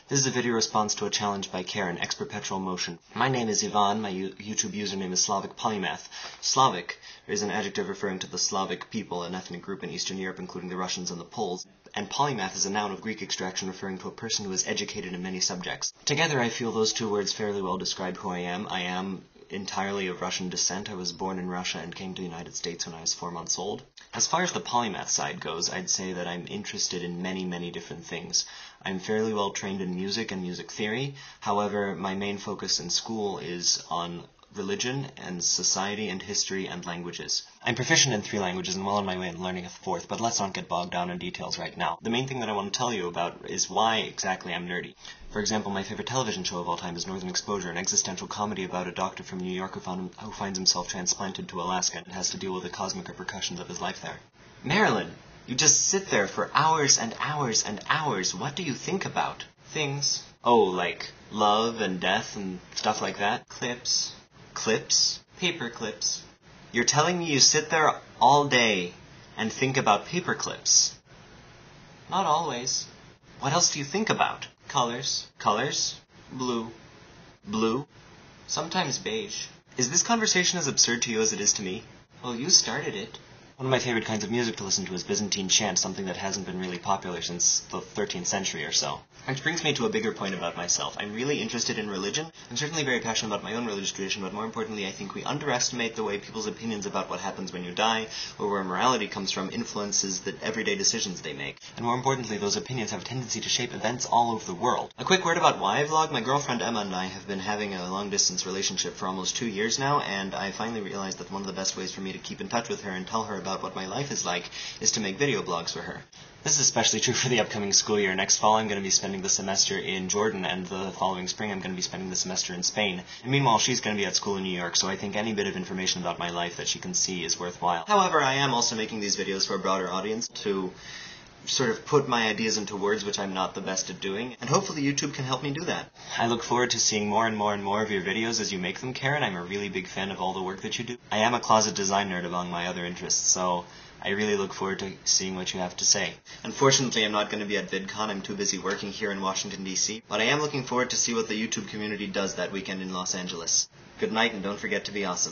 This is a video response to a challenge by Karen, X Perpetual Motion. My name is Ivan, my YouTube username is Slavic Polymath. Slavic is an adjective referring to the Slavic people, an ethnic group in Eastern Europe including the Russians and the Poles. And polymath is a noun of Greek extraction referring to a person who is educated in many subjects. Together I feel those two words fairly well describe who I am. I am entirely of Russian descent. I was born in Russia and came to the United States when I was 4 months old. As far as the polymath side goes, I'd say that I'm interested in many different things. I'm fairly well trained in music and music theory. However, my main focus in school is on religion and society and history and languages. I'm proficient in 3 languages and well on my way in learning a 4th, but let's not get bogged down in details right now. The main thing that I want to tell you about is why exactly I'm nerdy. For example, my favorite television show of all time is Northern Exposure, an existential comedy about a doctor from New York who finds himself transplanted to Alaska and has to deal with the cosmic repercussions of his life there. Marilyn, you just sit there for hours and hours and hours. What do you think about? Things. Oh, like love and death and stuff like that. Clips. Paper clips. You're telling me you sit there all day and think about paper clips? Not always. What else do you think about? Colors. Blue. Sometimes beige. Is this conversation as absurd to you as it is to me? Well, you started it. One of my favorite kinds of music to listen to is Byzantine chant, something that hasn't been really popular since the 13th century or so. Which brings me to a bigger point about myself. I'm really interested in religion. I'm certainly very passionate about my own religious tradition, but more importantly, I think we underestimate the way people's opinions about what happens when you die, or where morality comes from, influences the everyday decisions they make. And more importantly, those opinions have a tendency to shape events all over the world. A quick word about why I vlog. My girlfriend Emma and I have been having a long-distance relationship for almost 2 years now, and I finally realized that one of the best ways for me to keep in touch with her and tell her about what my life is like is to make video blogs for her. This is especially true for the upcoming school year. Next fall I'm going to be spending the semester in Jordan, and the following spring I'm going to be spending the semester in Spain. And meanwhile she's going to be at school in New York, so I think any bit of information about my life that she can see is worthwhile. However, I am also making these videos for a broader audience to sort of put my ideas into words, which I'm not the best at doing, and hopefully YouTube can help me do that. I look forward to seeing more and more of your videos as you make them, Karen. I'm a really big fan of all the work that you do. I am a closet design nerd among my other interests, so I really look forward to seeing what you have to say. Unfortunately, I'm not going to be at VidCon. I'm too busy working here in Washington, D.C., but I am looking forward to see what the YouTube community does that weekend in Los Angeles. Good night, and don't forget to be awesome.